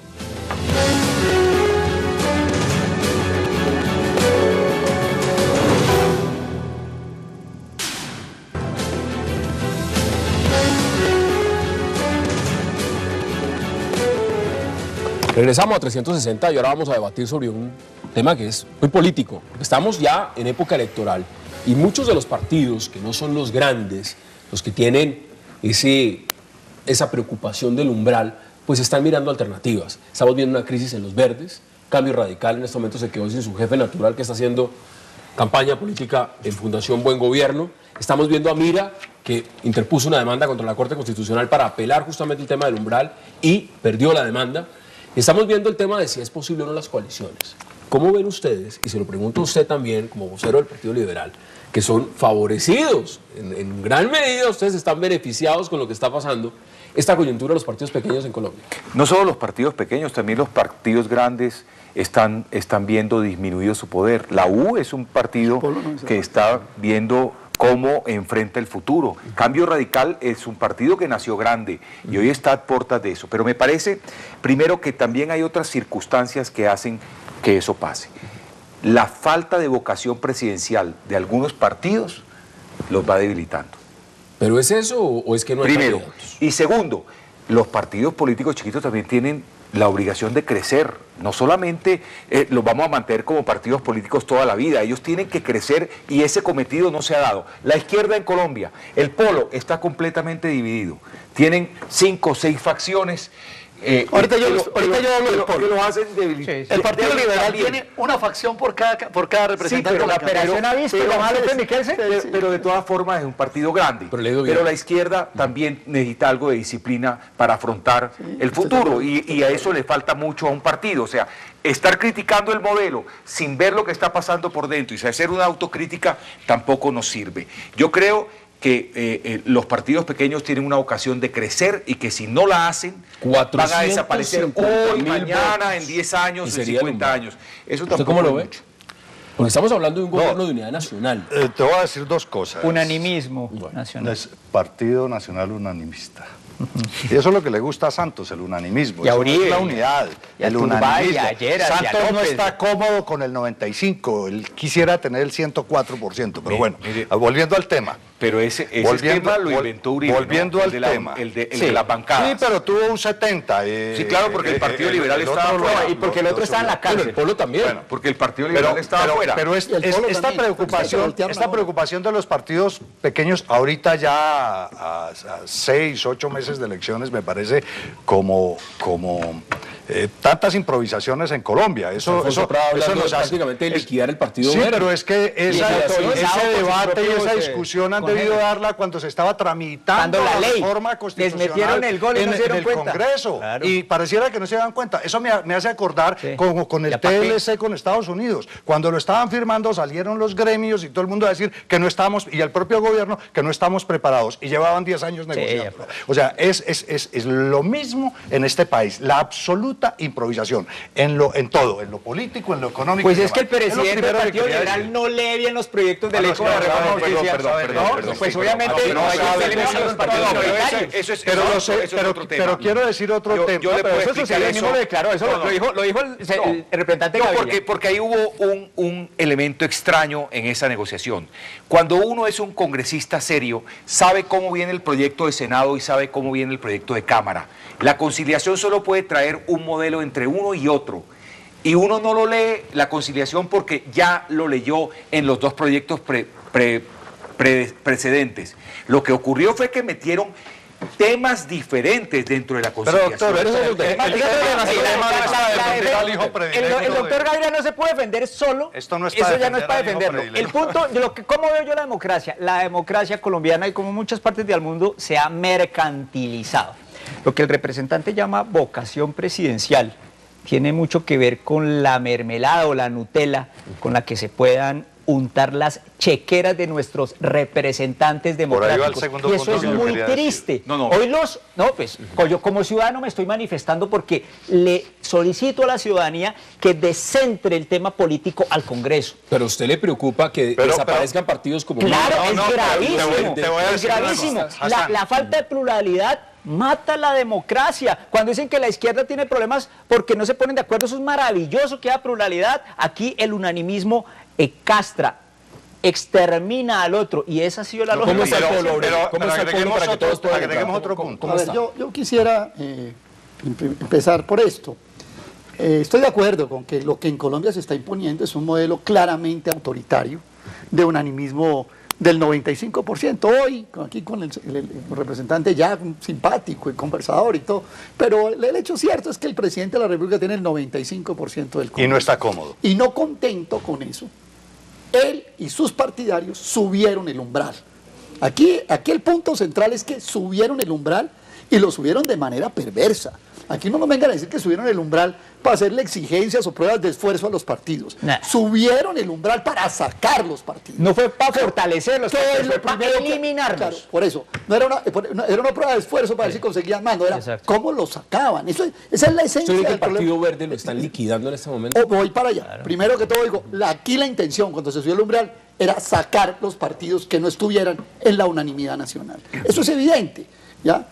Regresamos a 360 y ahora vamos a debatir sobre un tema que es muy político. Estamos ya en época electoral y muchos de los partidos que no son los grandes, los que tienen esa preocupación del umbral, pues están mirando alternativas. Estamos viendo una crisis en los verdes, Cambio Radical en este momento se quedó sin su jefe natural que está haciendo campaña política en Fundación Buen Gobierno. Estamos viendo a Mira, que interpuso una demanda contra la Corte Constitucional para apelar justamente el tema del umbral y perdió la demanda. Estamos viendo el tema de si es posible o no las coaliciones. ¿Cómo ven ustedes, y se lo pregunto a usted también como vocero del Partido Liberal, que son favorecidos, en gran medida ustedes están beneficiados con lo que está pasando, esta coyuntura de los partidos pequeños en Colombia? No solo los partidos pequeños, también los partidos grandes están viendo disminuido su poder. La U es un partido que está viendo cómo enfrenta el futuro. Cambio Radical es un partido que nació grande y hoy está a puertas de eso. Pero me parece, primero, que también hay otras circunstancias que hacen que eso pase. La falta de vocación presidencial de algunos partidos los va debilitando. ¿Pero es eso o es que no hay Primero. candidatos? Y segundo, los partidos políticos chiquitos también tienen la obligación de crecer. No solamente los vamos a mantener como partidos políticos toda la vida, ellos tienen que crecer y ese cometido no se ha dado. La izquierda en Colombia, el polo está completamente dividido. Tienen 5 o 6 facciones. Ahorita yo hablo del polo. Que lo hacen debilitar. El Partido Liberal tiene una facción por cada representante. Sí, pero la operación ha visto, pero de todas formas es un partido grande. Pero la izquierda también necesita algo de disciplina para afrontar el futuro y a eso le falta mucho a un partido. O sea, estar criticando el modelo sin ver lo que está pasando por dentro y hacer una autocrítica tampoco nos sirve. Yo creo que los partidos pequeños tienen una vocación de crecer y que si no la hacen van a desaparecer hoy, mañana, en 10 años, en 50 años. Eso tampoco. ¿Cómo lo ve? Porque estamos hablando de un gobierno de unidad nacional. Te voy a decir dos cosas. Unanimismo nacional. Es Partido Nacional Unanimista. Y eso es lo que le gusta a Santos, el unanimismo. Y a Eso Uribe, es la unidad, y a el Turbay, unanimismo. y a Lleras, y a Santos no López. está cómodo con el 95%, él quisiera tener el 104%, pero bueno, volviendo al tema. Pero ese tema lo inventó Uribe, volviendo ¿no? al tema. El de las bancadas. Sí, pero tuvo un 70%. Sí, claro, porque el Partido Liberal estaba afuera. Y porque el otro estaba en la cárcel. El polo también. Bueno, porque el Partido Liberal estaba afuera. Pero esta preocupación de los partidos pequeños, ahorita ya a 6, 8 meses de elecciones, me parece como tantas improvisaciones en Colombia. Eso nos hace prácticamente liquidar el Partido Sí, Verde. pero es que ese debate y esa discusión han debido darla cuando se estaba tramitando la ley. reforma constitucional. Les metieron el gol y no se dieron en el cuenta. Congreso. Claro. Y pareciera que no se dan cuenta. Eso me hace acordar con el TLC con Estados Unidos. Cuando lo estaban firmando salieron los gremios y todo el mundo a decir que no estábamos, y el propio gobierno, que no estamos preparados. Y llevaban 10 años negociando. O sea, es lo mismo en este país. La absoluta absoluta improvisación, en todo, en lo político, en lo económico. Pues y es que el demás. presidente del Partido Liberal no lee bien los proyectos de ley como la reforma de justicia. Pues obviamente no hay que leer los partidos minoritarios. Pero quiero decir otro tema. Yo le puedo Eso explicar él mismo eso. lo declaró, eso lo dijo el representante No, Gaviria. porque ahí hubo un elemento extraño en esa negociación. Cuando uno es un congresista serio, sabe cómo viene el proyecto de Senado y sabe cómo viene el proyecto de Cámara. La conciliación solo puede traer un modelo entre uno y otro. Y uno no lo lee la conciliación porque ya lo leyó en los dos proyectos precedentes. Lo que ocurrió fue que metieron temas diferentes dentro de la conciliación. El doctor Gaviria no se puede defender solo. Esto no es eso para ya no es para defender al defenderlo. hijo El punto de cómo veo yo la democracia colombiana y como muchas partes del mundo se ha mercantilizado. Lo que el representante llama vocación presidencial tiene mucho que ver con la mermelada o la Nutella con la que se puedan untar las chequeras de nuestros representantes democráticos. segundo Y eso punto es que yo muy quería decir. triste. No. Hoy pues yo como ciudadano me estoy manifestando porque le solicito a la ciudadanía que descentre el tema político al Congreso. Pero a usted le preocupa que desaparezcan partidos como... Claro, No, es gravísimo. te voy a Es decir una gravísimo. cosa, Hassan. La falta de pluralidad mata la democracia. Cuando dicen que la izquierda tiene problemas porque no se ponen de acuerdo, eso es maravilloso que haya pluralidad. Aquí el unanimismo castra, extermina al otro, y esa ha sido la lógica. ¿Cómo está el pueblo, Aurelio? pero ¿Cómo está el pueblo para que todos puedan agreguemos entrar? otro punto. ¿Cómo A ver, está? yo quisiera empezar por esto. Estoy de acuerdo con que lo que en Colombia se está imponiendo es un modelo claramente autoritario, de unanimismo del 95%. Hoy, aquí con el representante ya simpático y conversador y todo, pero el hecho cierto es que el presidente de la República tiene el 95% del Congreso. Y no está cómodo. Y no contento con eso, él y sus partidarios subieron el umbral. Aquí el punto central es que subieron el umbral y lo subieron de manera perversa. Aquí no nos vengan a decir que subieron el umbral para hacerle exigencias o pruebas de esfuerzo a los partidos. Nah. Subieron el umbral para sacar los partidos. No fue para fortalecerlos, ¿Qué es fue lo para primero eliminarlos. Claro, por eso. No era una prueba de esfuerzo para ver si conseguían mando, era Exacto. cómo lo sacaban. Esa es la esencia ¿Usted cree que del el problema. Partido Verde lo están liquidando en este momento? Voy para allá. Primero que todo digo, aquí la intención cuando se subió el umbral era sacar los partidos que no estuvieran en la unanimidad nacional. Eso es evidente, ¿ya?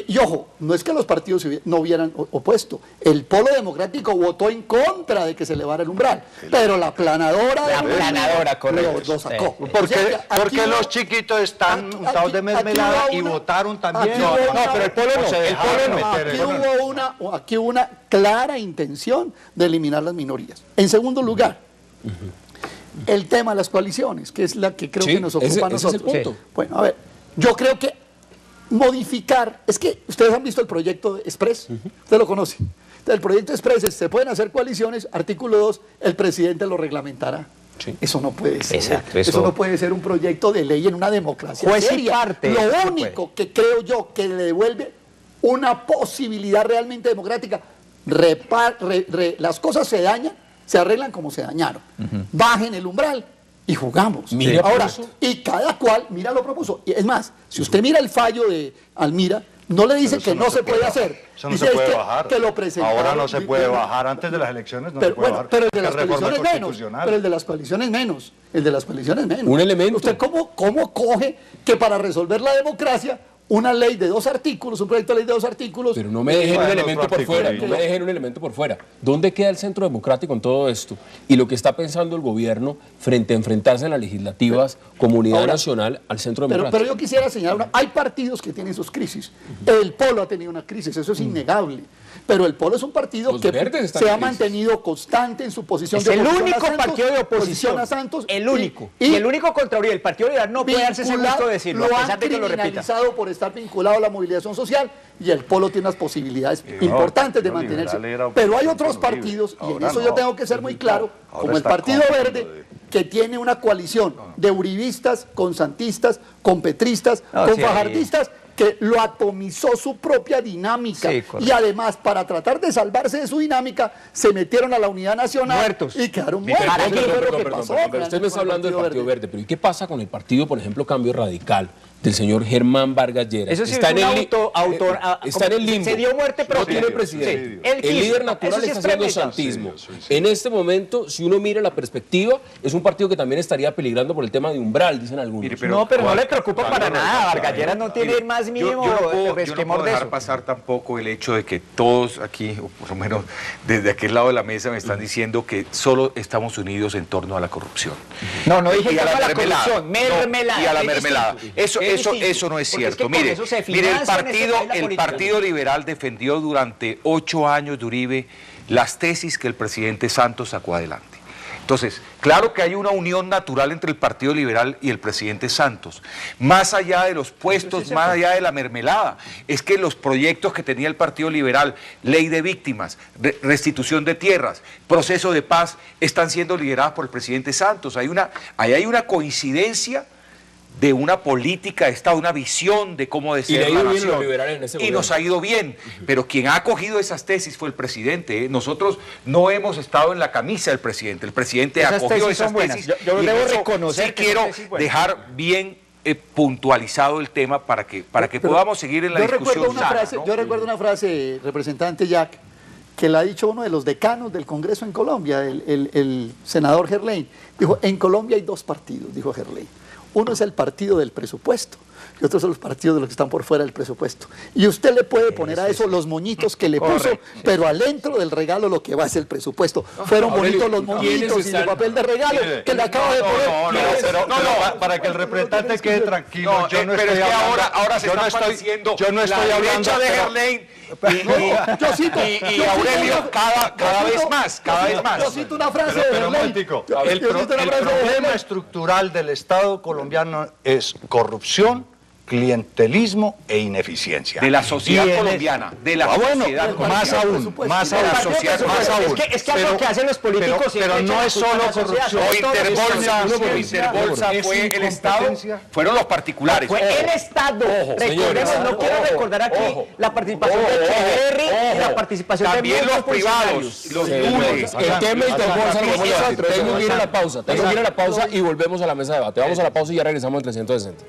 Y ojo, no es que los partidos no hubieran opuesto. El Polo Democrático votó en contra de que se elevara el umbral, pero la planadora correcto. lo sacó. Sí. Porque los chiquitos están untados de mermelada y votaron también. Pero el Polo no. Aquí hubo una clara intención de eliminar las minorías. En segundo lugar, el tema de las coaliciones, que es la que creo que nos ocupa a nosotros. Ese es el punto. Bueno, a ver, yo creo que modificar, es que ustedes han visto el proyecto Express, usted lo conoce. Entonces, el proyecto Express es, se pueden hacer coaliciones, artículo 2, el presidente lo reglamentará. Sí. Eso no puede ser. Exacto, eso eso no puede ser un proyecto de ley en una democracia Juez y seria. parte, Lo eso no único que creo yo que le devuelve una posibilidad realmente democrática, las cosas se dañan, se arreglan como se dañaron. Bajen el umbral y jugamos. Mire, Ahora, propuso. y cada cual, mira, lo propuso. Y es más, si usted mira el fallo de Almira, no le dice Pero que eso no se puede hacer. Eso no Dice se puede es bajar. que lo presentaron. Ahora no se puede bajar. Antes de las elecciones no se puede bajar. Pero el de las Es reforma coaliciones menos. constitucional. Pero el de las coaliciones menos. El de las coaliciones menos. Un elemento. ¿Usted cómo coge que para resolver la democracia una ley de 2 artículos, un proyecto de ley de 2 artículos... Pero no me dejen un Bueno, elemento otro por fuera, artículo. no me dejen un elemento por fuera. ¿Dónde queda el Centro Democrático en todo esto? Y lo que está pensando el gobierno frente a enfrentarse en las legislativas como unidad Ahora, nacional al Centro Pero Democrático. yo quisiera señalar, hay partidos que tienen sus crisis. El Polo ha tenido una crisis, eso es innegable. Pero el Polo es un partido Los que verdes están se en ha crisis. mantenido constante en su posición Es de el oposición a único Santos, partido de oposición. a Santos, el único. Y el único contra Uribe. El Partido Liberal no puede darse ese gusto de decirlo, lo a han pesar de que lo repita. criminalizado por estar vinculado a la movilización social y el Polo tiene unas posibilidades importantes de Partido mantenerse. Liberal era Pero hay oposición otros con Uribe. partidos, y en Ahora eso yo no. tengo que ser muy claro, Ahora como el está Partido cómodo Verde, de- que tiene una coalición de uribistas, con santistas, con petristas, No, con sí, ahí- fajardistas, que lo atomizó su propia dinámica. Sí, correcto. Y además, para tratar de salvarse de su dinámica, se metieron a la unidad nacional Muertos. y quedaron Pero, muertos. perdón, Eso fue lo perdón, que perdón, pasó perdón, pero usted me con está hablando del Partido Verde, pero ¿y qué pasa con el partido, por ejemplo, Cambio Radical del señor Germán Vargas Lleras. Eso sí está es en un está en el limbo. Se dio muerte No propia. tiene presidente. Sí. Él El quiso. líder natural Eso sí está es haciendo premeditado. santismo. En este momento, si uno mira la perspectiva, es un partido que también estaría peligrando por el tema de umbral, dicen algunos. Mire, No, pero no le preocupa para nada. Vargas Lleras no tiene el más mínimo yo no puedo resquemor de dejar eso. pasar tampoco el hecho de que todos aquí, o por lo menos desde aquel lado de la mesa, me están diciendo que solo estamos unidos en torno a la corrupción. No, no dije Y que a la a la mermelada. corrupción, mermelada. No, y a la es mermelada. distinto. Eso Es distinto. no es Porque es que cierto. con Mire, eso se mire, el financia en este país la política. Partido Liberal defendió durante 8 años de Uribe las tesis que el presidente Santos sacó adelante. Entonces, claro que hay una unión natural entre el Partido Liberal y el presidente Santos. Más allá de los puestos, más allá de la mermelada, es que los proyectos que tenía el Partido Liberal, ley de víctimas, restitución de tierras, proceso de paz, están siendo liderados por el presidente Santos. Ahí hay una coincidencia de una política de Estado, una visión de cómo Y le ha ser ido la bien a los nación. liberales en ese Y gobierno. nos ha ido bien, pero quien ha acogido esas tesis fue el presidente, ¿eh? Nosotros no hemos estado en la camisa del presidente, el presidente Esas acogió tesis esas son buenas. tesis. Yo y debo en eso reconocer sí que son quiero tesis buenas. dejar bien puntualizado el tema para que podamos seguir en la discusión sana, ¿no? Yo recuerdo una frase, representante Jack, que la ha dicho uno de los decanos del Congreso en Colombia, el senador Gerlain. Dijo, en Colombia hay dos partidos, dijo Gerlain. Uno es el partido del presupuesto y otros son los partidos de los que están por fuera del presupuesto. Y usted le puede poner a eso los moñitos que le puso, pero adentro del regalo lo que va es el presupuesto. Fueron bonitos los moñitos y el papel de regalo que le acabo de poner. Para que el representante quede tranquilo, No, yo no pero estoy es que hablando, ahora se yo no están estoy, pareciendo yo no estoy la hablando derecha de pero- Gerlain Yo y Aurelio cada vez más. Yo cito una frase de Pero un Gerlain. momentico, Yo el cito una frase de problema Gerlain. estructural del Estado colombiano es corrupción, clientelismo e ineficiencia. De la sociedad Y en colombiana, de la bueno, sociedad más colombiana. aún, más aún, más aún. Es que lo que hacen los políticos pero siempre no echan es la culpa solo a la sociedad, corrupción. O sobre todo la Interbolsa Es fue el Estado, incompetencia. fueron los particulares. Fue el Estado. Recordemos, señores, no quiero recordar aquí la participación de Echeverry y la participación También de los muchos privados, funcionarios. los dules. El tema Interbolsa lo vamos a debatir. Tengo que ir a la pausa. Tengo que ir a la pausa y volvemos a la mesa de debate. Vamos a la pausa y ya regresamos al 360.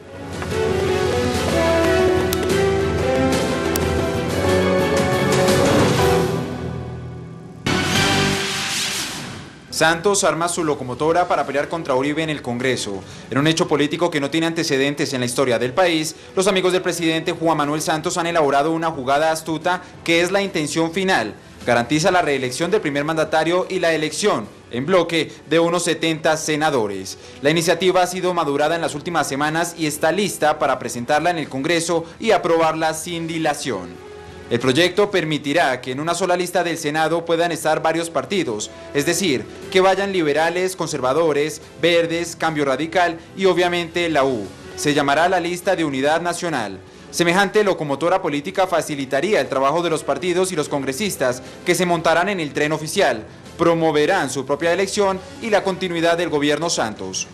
Santos arma su locomotora para pelear contra Uribe en el Congreso. En un hecho político que no tiene antecedentes en la historia del país, los amigos del presidente Juan Manuel Santos han elaborado una jugada astuta que es la intención final. Garantiza la reelección del primer mandatario y la elección en bloque de unos 70 senadores. La iniciativa ha sido madurada en las últimas semanas y está lista para presentarla en el Congreso y aprobarla sin dilación. El proyecto permitirá que en una sola lista del Senado puedan estar varios partidos, es decir, que vayan liberales, conservadores, verdes, Cambio Radical y obviamente la U. Se llamará la lista de Unidad Nacional. Semejante locomotora política facilitaría el trabajo de los partidos y los congresistas que se montarán en el tren oficial, promoverán su propia elección y la continuidad del gobierno Santos.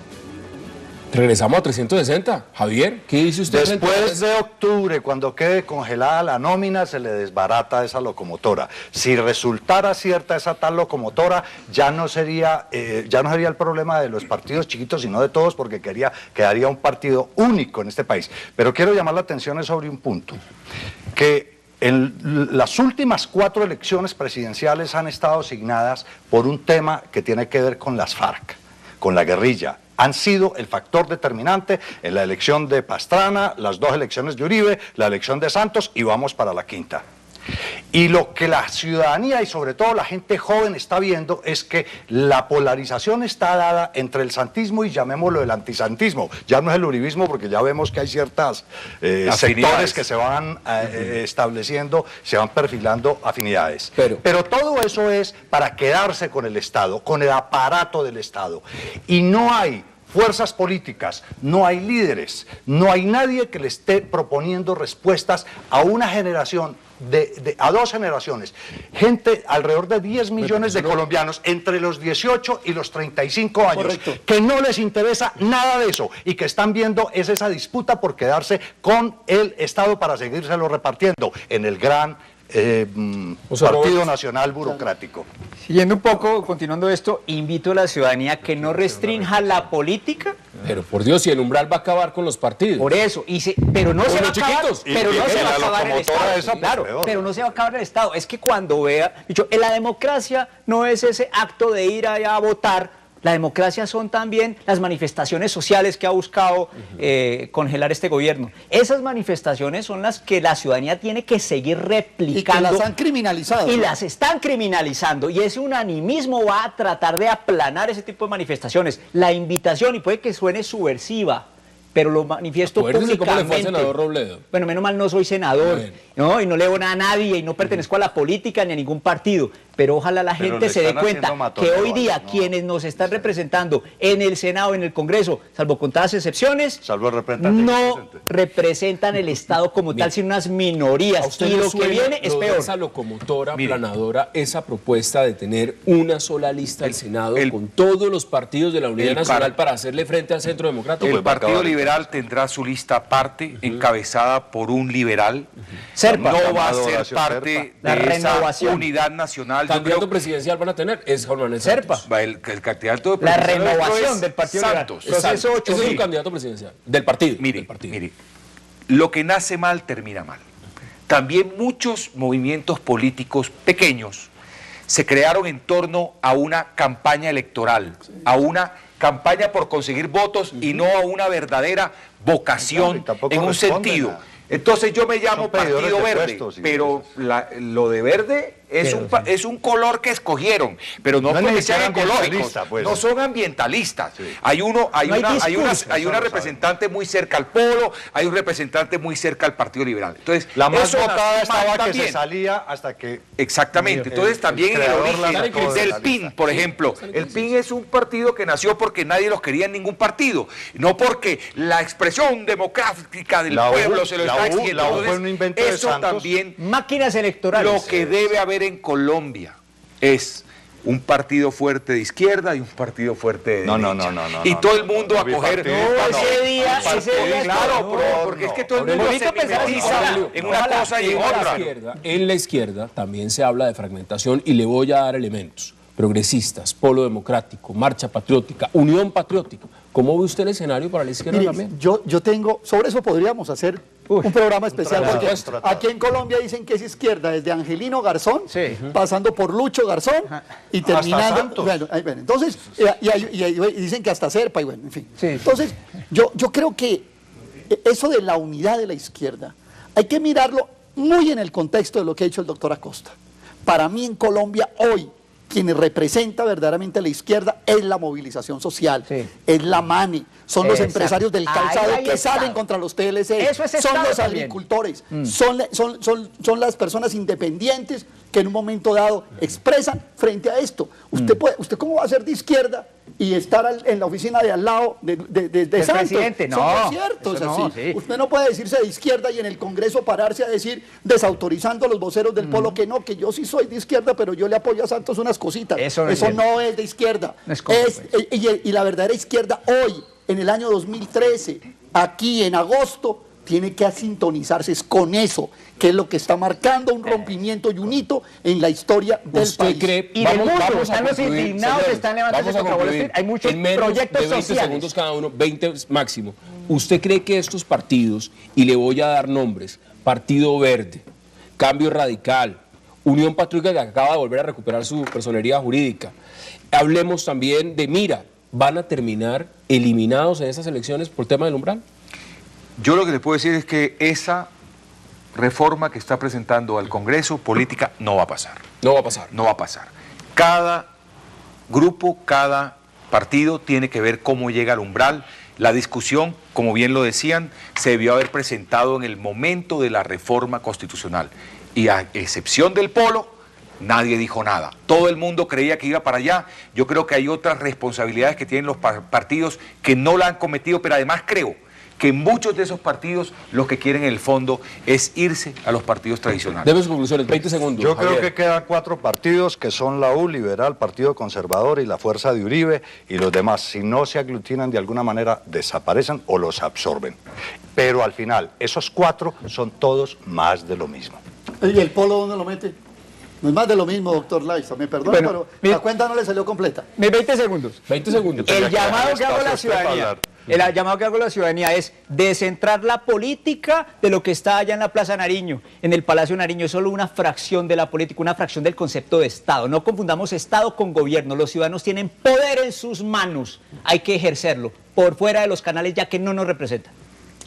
Regresamos a 360. Javier, ¿qué dice usted? Después de octubre, cuando quede congelada la nómina, se le desbarata esa locomotora. Si resultara cierta esa tal locomotora, ya no sería el problema de los partidos chiquitos, sino de todos, porque quedaría un partido único en este país. Pero quiero llamar la atención sobre un punto, que en las últimas 4 elecciones presidenciales han estado asignadas por un tema que tiene que ver con las FARC, con la guerrilla. Han sido el factor determinante en la elección de Pastrana, las 2 elecciones de Uribe, la elección de Santos y vamos para la 5ª. Y lo que la ciudadanía y sobre todo la gente joven está viendo es que la polarización está dada entre el santismo y llamémoslo el antisantismo. Ya no es el uribismo porque ya vemos que hay ciertas sectores que se van estableciendo, se van perfilando afinidades. Pero todo eso es para quedarse con el Estado, con el aparato del Estado. Y no hay fuerzas políticas, no hay líderes, no hay nadie que le esté proponiendo respuestas a una generación, a 2 generaciones, gente, alrededor de 10 millones de colombianos entre los 18 y los 35 años, que no les interesa nada de eso y que están viendo es esa disputa por quedarse con el Estado para seguírselo repartiendo en el gran Partido Nacional Burocrático. Siguiendo un poco, continuando esto, invito a la ciudadanía que no restrinja la política Pero por Dios, si el umbral va a acabar con los partidos. Por eso, pero no Con se va a los acabar, chiquitos. pero no se va a acabar el Estado. esa, pues, Claro, peor. pero no se va a acabar el Estado. Es que cuando vea, dicho, en la democracia no es ese acto de ir allá a votar. La democracia son también las manifestaciones sociales que ha buscado congelar este gobierno. Esas manifestaciones son las que la ciudadanía tiene que seguir replicando. Y que las han criminalizado. Y las están criminalizando. Y ese unanimismo va a tratar de aplanar ese tipo de manifestaciones. La invitación, y puede que suene subversiva, pero lo manifiesto Acuérdese públicamente. cómo le fue al senador Robledo. Bueno, menos mal no soy senador, Bueno. ¿no? Y no le debo nada a nadie, y no pertenezco a la política ni a ningún partido. Pero ojalá la Pero gente le se dé están cuenta haciendo que matoneo, hoy día ¿no? quienes nos están representando en el Senado, en el Congreso, salvo contadas excepciones, Salvo el representante no presente. representan el Estado como tal, sino unas ¿A minorías. usted Y le lo que suena viene es lo de peor. esa locomotora Mire. planadora, esa propuesta de tener una sola lista del Senado con todos los partidos de la Unidad el Nacional par- para hacerle frente al Centro Democrático? El Pues va a Partido acabar. Liberal tendrá su lista aparte, encabezada por un liberal. Serpa. No va a Llamado ser Horacio parte Serpa. La de esa renovación. unidad nacional. Yo Candidato creo presidencial van a tener es Juan Manuel Serpa. Santos. el candidato de La presidencial renovación es del Partido Santos. Liberal. Proceso Exacto. Ese es 8000. un candidato presidencial del partido. Mire, del partido. mire, lo que nace mal termina mal. También muchos movimientos políticos pequeños se crearon en torno a una campaña electoral, a una campaña por conseguir votos y no a una verdadera vocación Claro, y tampoco en un responden sentido. a- Entonces yo me llamo Son pedidores Partido de Verde, puestos y pero cosas. lo de verde es un color que escogieron, pero no No es porque ni sean siquiera ecológicos, ambientalista, pues. no son ambientalistas. Sí. Hay No hay discurso, una representante muy cerca al Polo, hay un representante muy cerca al Partido Liberal. Entonces, La más eso votada nació mal estaba que también. se salía hasta que... Exactamente. Entonces también en el creador origen la sacó de del la PIN, lista. por ejemplo, el PIN es un partido que nació porque nadie los quería en ningún partido, no porque la expresión democrática del La U- pueblo se lo la está U- exigiendo. la U fue Entonces, un invento de eso Santos. también Máquinas electorales. lo que debe haber en Colombia es un partido fuerte de izquierda y un partido fuerte de No, derecha. no, no, no, y no, todo no, el mundo a no, coger... bipartidista, No, ese día, claro, no, porque es que no. todo el mundo Bonito se pensar, mimetiza ojalá, en una ojalá, cosa y en otra. En la izquierda también se habla de fragmentación y le voy a dar elementos. Progresistas, Polo Democrático, Marcha Patriótica, Unión Patriótica. ¿Cómo ve usted el escenario para la izquierda Mire, también? yo tengo, sobre eso podríamos hacer un programa especial, tratado, porque un tratado. aquí en Colombia dicen que es izquierda, desde Angelino Garzón, Sí. pasando por Lucho Garzón, y terminando... Santos. Bueno, ahí ven. Entonces, y dicen que hasta Serpa, y bueno, en fin. Sí. Entonces, yo creo que eso de la unidad de la izquierda, hay que mirarlo muy en el contexto de lo que ha dicho el doctor Acosta. Para mí en Colombia hoy, quienes representa verdaderamente la izquierda es la movilización social, Sí. es la MANE, son los Exacto. empresarios del calzado Ahí que está. salen contra los TLC, Eso es son Estado los también. agricultores, son las personas independientes que en un momento dado expresan frente a esto. ¿Usted cómo va a ser de izquierda y estar en la oficina de al lado de Del Santos? presidente? No, Son conciertos eso no, así. sí. Usted no puede decirse de izquierda y en el Congreso pararse a decir, desautorizando a los voceros del Polo, que no, que yo sí soy de izquierda, pero yo le apoyo a Santos unas cositas. Eso no es no es de izquierda. No es consecuencia. Y la verdadera izquierda hoy, en el año 2013, aquí en agosto, tiene que sintonizarse es con eso, que es lo que está marcando un rompimiento y un hito en la historia del ¿Usted país. cree? Y del mundo, a están los concluir, indignados, señores, están levantando vamos a contra Wall concluir. Street. Hay muchos En menos proyectos de 20 sociales. segundos cada uno, 20 máximo. ¿Usted cree que estos partidos, y le voy a dar nombres, Partido Verde, Cambio Radical, Unión Patriótica, que acaba de volver a recuperar su personería jurídica, hablemos también de Mira, van a terminar eliminados en estas elecciones por tema del umbral? Yo lo que les puedo decir es que esa reforma que está presentando al Congreso política no va a pasar. No va a pasar. No va a pasar. Cada grupo, cada partido tiene que ver cómo llega al umbral. La discusión, como bien lo decían, se debió haber presentado en el momento de la reforma constitucional. Y a excepción del Polo, nadie dijo nada. Todo el mundo creía que iba para allá. Yo creo que hay otras responsabilidades que tienen los partidos que no la han cometido, pero además creo que muchos de esos partidos lo que quieren en el fondo es irse a los partidos tradicionales. Debe sus conclusiones, 20 segundos. Yo creo Javier. que quedan 4 partidos que son la U, Liberal, Partido Conservador y la Fuerza de Uribe, y los demás, si no se aglutinan de alguna manera, desaparecen o los absorben. Pero al final, esos 4 son todos más de lo mismo. ¿Y el Polo dónde lo mete? No es más de lo mismo, doctor Laiza, me perdona, Bueno, pero mira- la cuenta no le salió completa. 20 segundos. 20 segundos. El llamado que hago a la Espacio usted para ciudadanía. hablar. El llamado que hago a la ciudadanía es descentrar la política de lo que está allá en la Plaza Nariño, en el Palacio Nariño. Es solo una fracción de la política, una fracción del concepto de Estado. No confundamos Estado con gobierno. Los ciudadanos tienen poder en sus manos. Hay que ejercerlo por fuera de los canales, ya que no nos representan.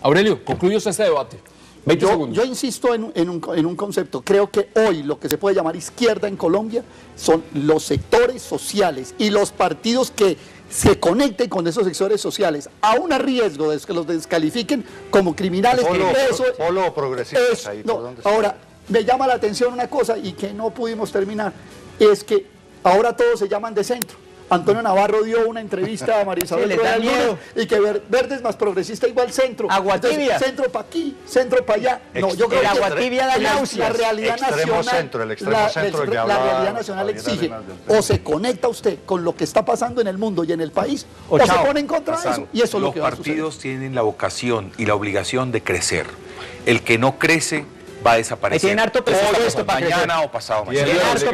Aurelio, concluye usted este debate. 20 segundos. Yo insisto en un concepto. Creo que hoy lo que se puede llamar izquierda en Colombia son los sectores sociales y los partidos que se conecten con esos sectores sociales, aún a riesgo de que los descalifiquen como criminales. Polo progresistas ahí, no, ahora, me llama la atención una cosa y que no pudimos terminar, es que ahora todos se llaman de centro. Antonio Navarro dio una entrevista a María Isabel y que Verde es más progresista igual centro. Agua tibia. Entonces, centro para aquí, centro para allá. No, yo creo que agua tibia da náuseas. la realidad Extremo nacional, centro, el extremo centro del que la hablaba realidad nacional Javier exige Arenas del o se conecta usted con lo que está pasando en el mundo y en el país o se pone en contra de eso, y eso es lo que va a suceder. Los partidos tienen la vocación y la obligación de crecer. El que no crece va a desaparecer. Tienen harto presupuesto para mañana o pasado mañana. Yo estoy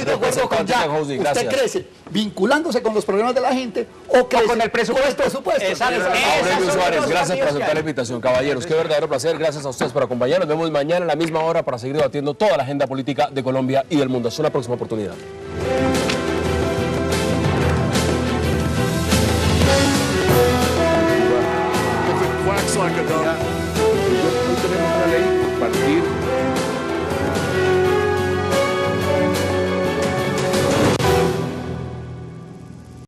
de acuerdo con Jack. Usted crece vinculándose con los problemas de la gente o crece con el presupuesto. Aurelio Suárez, gracias por aceptar la invitación. Caballeros, qué verdadero placer. Gracias a ustedes por acompañarnos. Nos vemos mañana a la misma hora para seguir debatiendo toda la agenda política de Colombia y del mundo. Hasta una próxima oportunidad. Hoy tenemos una ley a partir